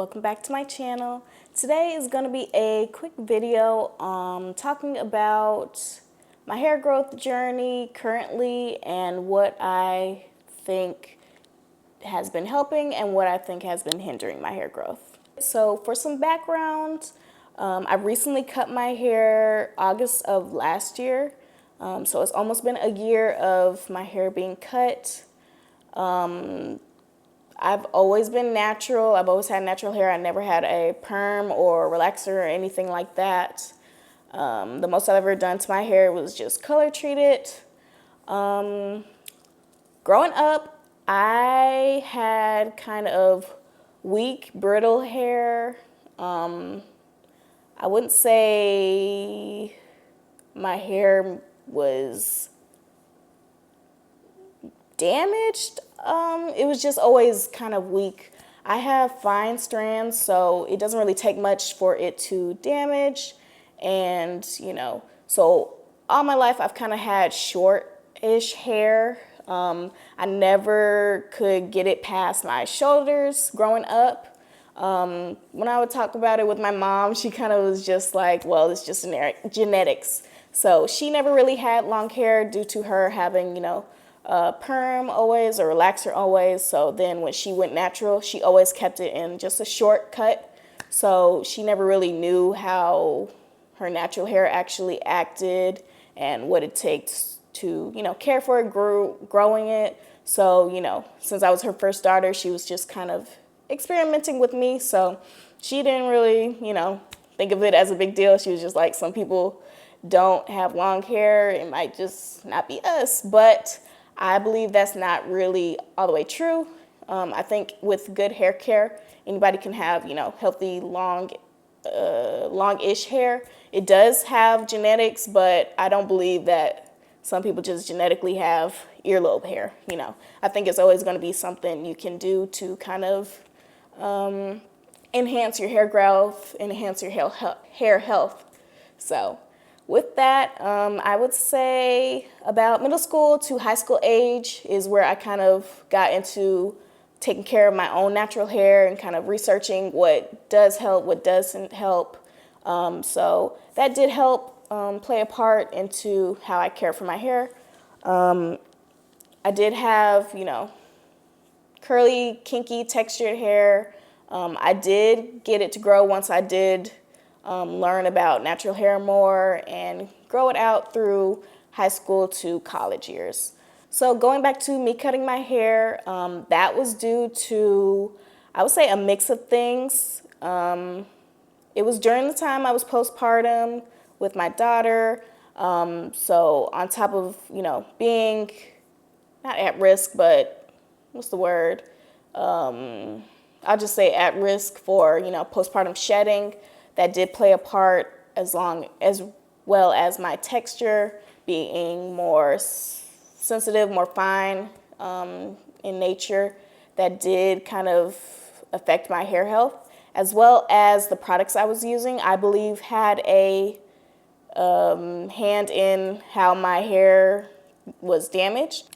welcome back to my channel. Today is going to be a quick video talking about my hair growth journey currently and what I think has been helping and what I think has been hindering my hair growth. So for some background, I recently cut my hair August of last year. So it's almost been a year of my hair being cut. I've always been natural. I've always had natural hair. I never had a perm or relaxer or anything like that. The most I've ever done to my hair was just color treated. Growing up, I had kind of weak, brittle hair. I wouldn't say my hair was damaged. It was just always kind of weak. I have fine strands, so it doesn't really take much for it to damage. And, so all my life I've kind of had short-ish hair. I never could get it past my shoulders growing up. When I would talk about it with my mom, she kind of was just like, well, it's just genetics. So she never really had long hair due to her having, perm always or relaxer always. So then when she went natural, she always kept it in just a short cut. So she never really knew how her natural hair actually acted and what it takes to, care for it, growing it. So, since I was her first daughter, she was just kind of experimenting with me. So she didn't really, think of it as a big deal. She was just like, some people don't have long hair. It might just not be us. But I believe that's not really all the way true. I think with good hair care, anybody can have, healthy, long-ish hair. It does have genetics, but I don't believe that some people just genetically have earlobe hair. I think it's always going to be something you can do to kind of enhance your hair growth, enhance your hair health. So with that, I would say about middle school to high school age is where I kind of got into taking care of my own natural hair and kind of researching what does help, what doesn't help. So that did help play a part into how I care for my hair. I did have, curly, kinky, textured hair. I did get it to grow once I did learn about natural hair more and grow it out through high school to college years. So going back to me cutting my hair, that was due to, I would say, a mix of things. It was during the time I was postpartum with my daughter. So on top of, being not at risk, but what's the word? I'll just say at risk for, postpartum shedding. That did play a part as well as my texture being more sensitive, more fine in nature. That did kind of affect my hair health, as well as the products I was using, I believe had a hand in how my hair was damaged.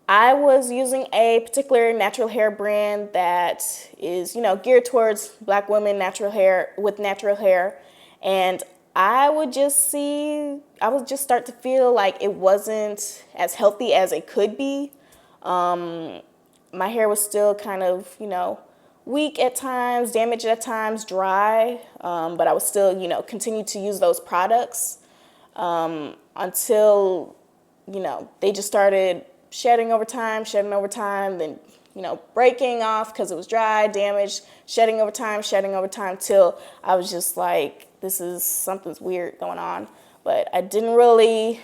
I was using a particular natural hair brand that is, geared towards Black women with natural hair. And I would just start to feel like it wasn't as healthy as it could be. My hair was still kind of, weak at times, damaged at times, dry. But I would still, continue to use those products until, they just started shedding over time, then, breaking off because it was dry, damaged, shedding over time, till I was just like, something's weird going on. But I didn't really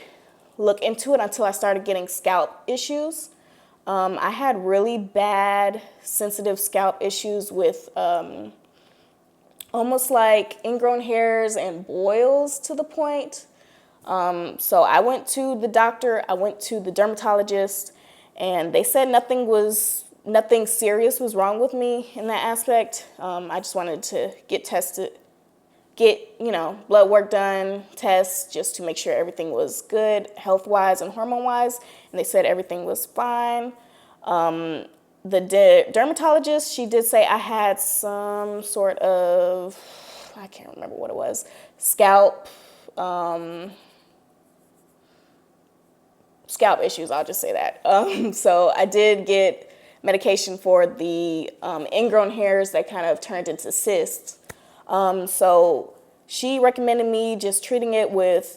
look into it until I started getting scalp issues. I had really bad sensitive scalp issues with almost like ingrown hairs and boils to the point. So I went to the doctor, I went to the dermatologist, and they said nothing serious was wrong with me in that aspect. I just wanted to get tested, blood work done, tests, just to make sure everything was good health-wise and hormone-wise, and they said everything was fine. the dermatologist, she did say I had some sort of, I can't remember what it was, scalp issues, I'll just say that. So I did get medication for the ingrown hairs that kind of turned into cysts. So she recommended me just treating it with,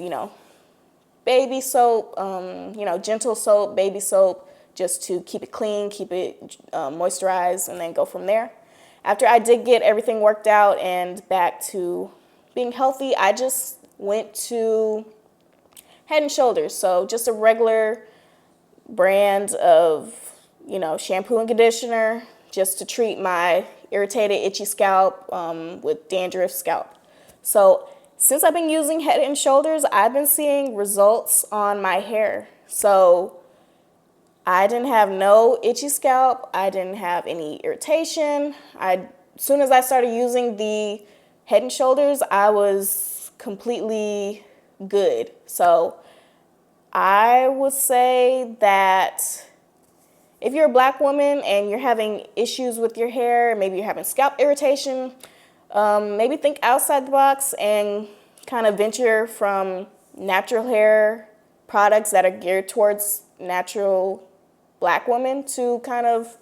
baby soap, gentle soap, baby soap, just to keep it clean, keep it moisturized, and then go from there. After I did get everything worked out and back to being healthy, I just went to Head and Shoulders. So just a regular brand of, shampoo and conditioner just to treat my irritated, itchy scalp with dandruff scalp. So since I've been using Head and Shoulders, I've been seeing results on my hair. So I didn't have no itchy scalp. I didn't have any irritation. As soon as I started using the Head and Shoulders, I was completely good. So I would say that if you're a Black woman and you're having issues with your hair, maybe you're having scalp irritation, maybe think outside the box and kind of venture from natural hair products that are geared towards natural Black women to kind of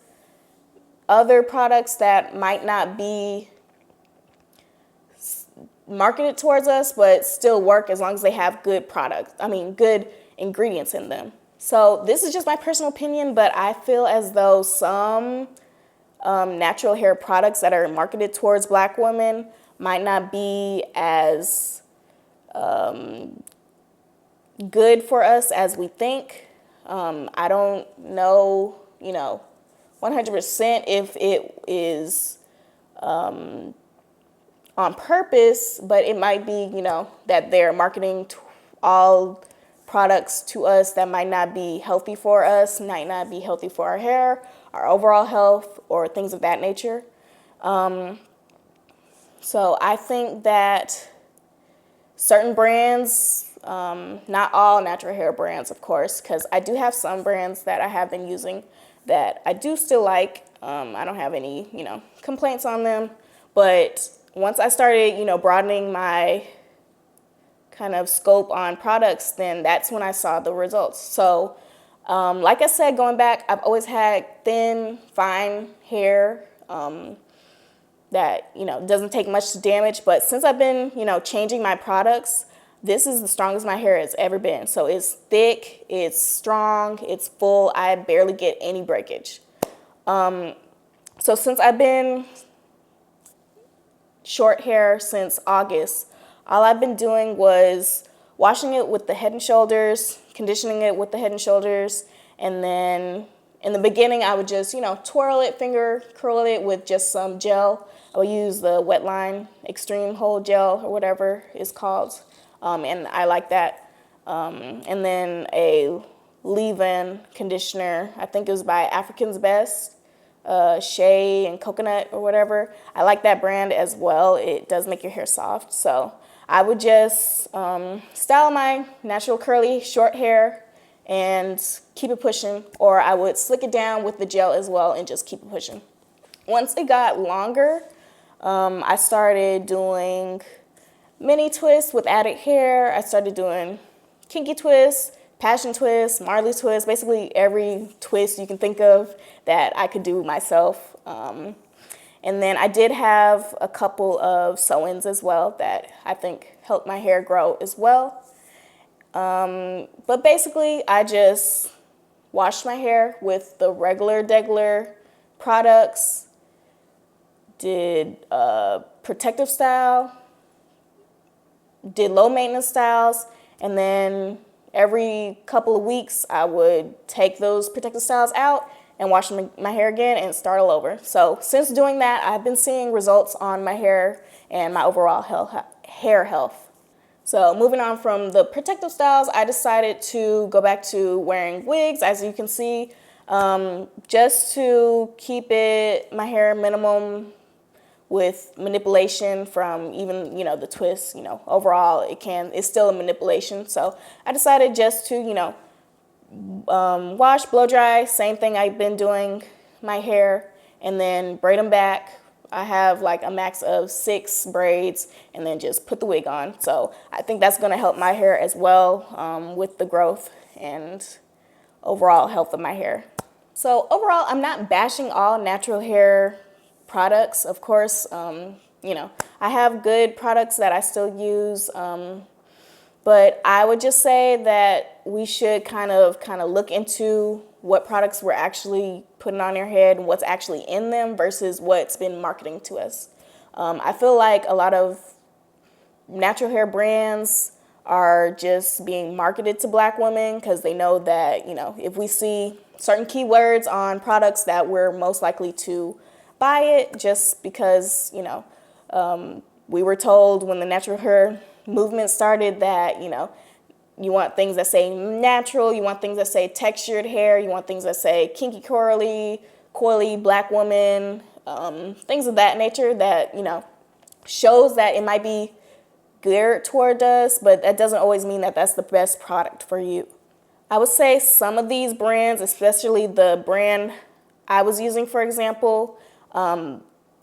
other products that might not be marketed towards us, but still work as long as they have good good ingredients in them. So this is just my personal opinion, but I feel as though some natural hair products that are marketed towards Black women might not be as good for us as we think. I don't know, 100% if it is on purpose, but it might be, that they're marketing all products to us that might not be healthy for us, might not be healthy for our hair, our overall health, or things of that nature. So I think that certain brands, not all natural hair brands, of course, because I do have some brands that I have been using that I do still like. I don't have any, complaints on them. But once I started, broadening my kind of scope on products, then that's when I saw the results. So, like I said, going back, I've always had thin, fine hair that, doesn't take much to damage. But since I've been, changing my products, this is the strongest my hair has ever been. So it's thick, it's strong, it's full. I barely get any breakage. So since I've been short hair since August, all I've been doing was washing it with the Head and Shoulders, conditioning it with the Head and Shoulders, and then in the beginning I would just, twirl it, finger curl it with just some gel. I would use the Wetline Extreme Hold Gel or whatever it's called, and I like that. And then a leave-in conditioner, I think it was by African's Best, Shea and Coconut or whatever. I like that brand as well. It does make your hair soft. So I would just style my natural curly short hair and keep it pushing, or I would slick it down with the gel as well and just keep it pushing. Once it got longer, I started doing mini twists with added hair. I started doing kinky twists, passion twists, Marley twists, basically every twist you can think of that I could do myself. And then I did have a couple of sew-ins as well that I think helped my hair grow as well. But basically, I just washed my hair with the regular products, did protective style, did low maintenance styles, and then every couple of weeks I would take those protective styles out and wash my hair again and start all over. So since doing that, I've been seeing results on my hair and my overall hair health. So moving on from the protective styles, I decided to go back to wearing wigs, as you can see, just to keep my hair minimum with manipulation from even, the twists, overall it's still a manipulation. So I decided just to, wash, blow dry, same thing I've been doing my hair and then braid them back. I have like a max of 6 braids and then just put the wig on. So I think that's going to help my hair as well with the growth and overall health of my hair. So overall, I'm not bashing all natural hair products. Of course, you know, I have good products that I still use, but I would just say that we should kind of look into what products we're actually putting on our head and what's actually in them versus what's been marketing to us. I feel like a lot of natural hair brands are just being marketed to Black women because they know that, you know, if we see certain keywords on products that we're most likely to buy it just because, you know, we were told when the natural hair movement started that, you know, you want things that say natural, you want things that say textured hair, you want things that say kinky curly, coily Black woman, things of that nature that, you know, shows that it might be geared toward us, but that doesn't always mean that that's the best product for you. I would say some of these brands, especially the brand I was using, for example,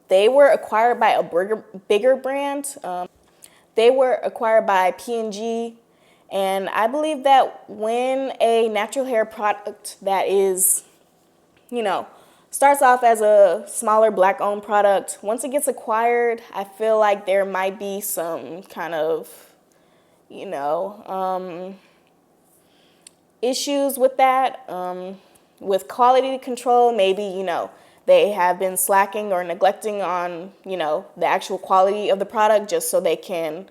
they were acquired by a bigger brand. They were acquired by P&G, and I believe that when a natural hair product that is, you know, starts off as a smaller Black-owned product, once it gets acquired, I feel like there might be some kind of, you know, issues with that, with quality control. Maybe, you know, they have been slacking or neglecting on, you know, the actual quality of the product just so they can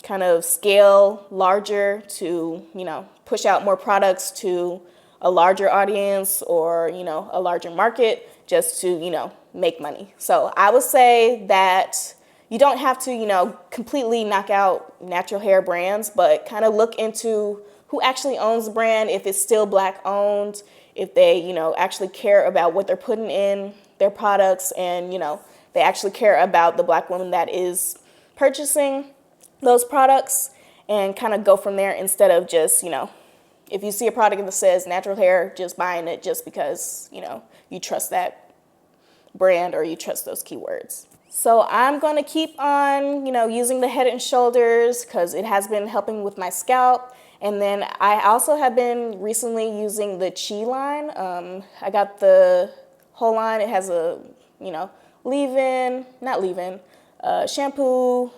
kind of scale larger to, you know, push out more products to a larger audience or, you know, a larger market just to, you know, make money. So I would say that you don't have to, you know, completely knock out natural hair brands, but kind of look into who actually owns the brand, if it's still Black owned, if they, you know, actually care about what they're putting in their products and, you know, they actually care about the Black woman that is purchasing those products, and kind of go from there instead of just, you know, if you see a product that says natural hair, just buying it just because, you know, you trust that brand or you trust those keywords. So I'm going to keep on, you know, using the Head and Shoulders because it has been helping with my scalp. And then I also have been recently using the Chi line. I got the whole line. It has a, you know, shampoo,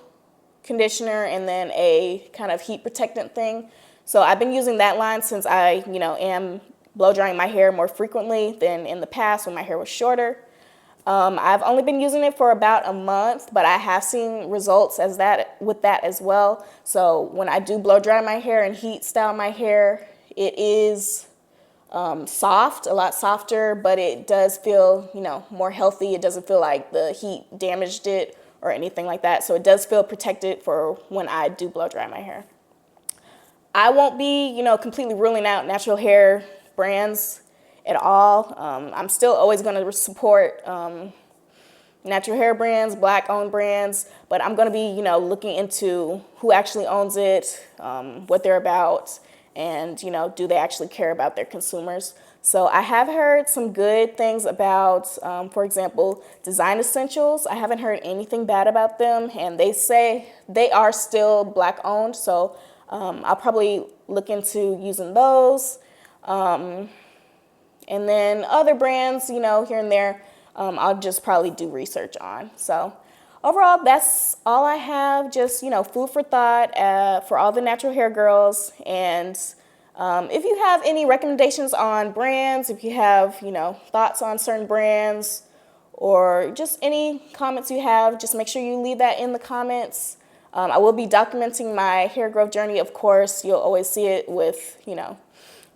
conditioner, and then a kind of heat protectant thing. So I've been using that line since I, you know, am blow drying my hair more frequently than in the past when my hair was shorter. I've only been using it for about a month, but I have seen results with that as well. So when I do blow dry my hair and heat style my hair, it is soft, a lot softer, but it does feel, you know, more healthy. It doesn't feel like the heat damaged it or anything like that. So it does feel protected for when I do blow dry my hair. I won't be, you know, completely ruling out natural hair brands at all. I'm still always going to support natural hair brands, Black-owned brands, but I'm going to be, you know, looking into who actually owns it, what they're about, and, you know, do they actually care about their consumers. So I have heard some good things about, for example, Design Essentials. I haven't heard anything bad about them, and they say they are still Black-owned, so I'll probably look into using those. And then other brands, you know, here and there, I'll just probably do research on. So overall, that's all I have, just, you know, food for thought for all the natural hair girls. And if you have any recommendations on brands, if you have, you know, thoughts on certain brands, or just any comments you have, just make sure you leave that in the comments. I will be documenting my hair growth journey, of course. You'll always see it with, you know,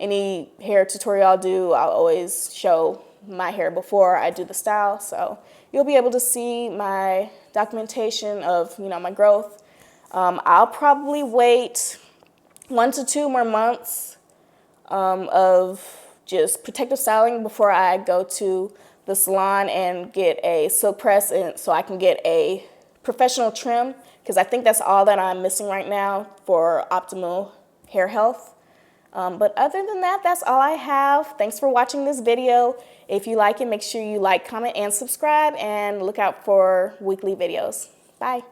any hair tutorial I'll do. I'll always show my hair before I do the style. So you'll be able to see my documentation of, you know, my growth. I'll probably wait 1 to 2 more months of just protective styling before I go to the salon and get a silk press, and so I can get a professional trim, because I think that's all that I'm missing right now for optimal hair health. But other than that, that's all I have. Thanks for watching this video. If you like it, make sure you like, comment, and subscribe, and look out for weekly videos. Bye.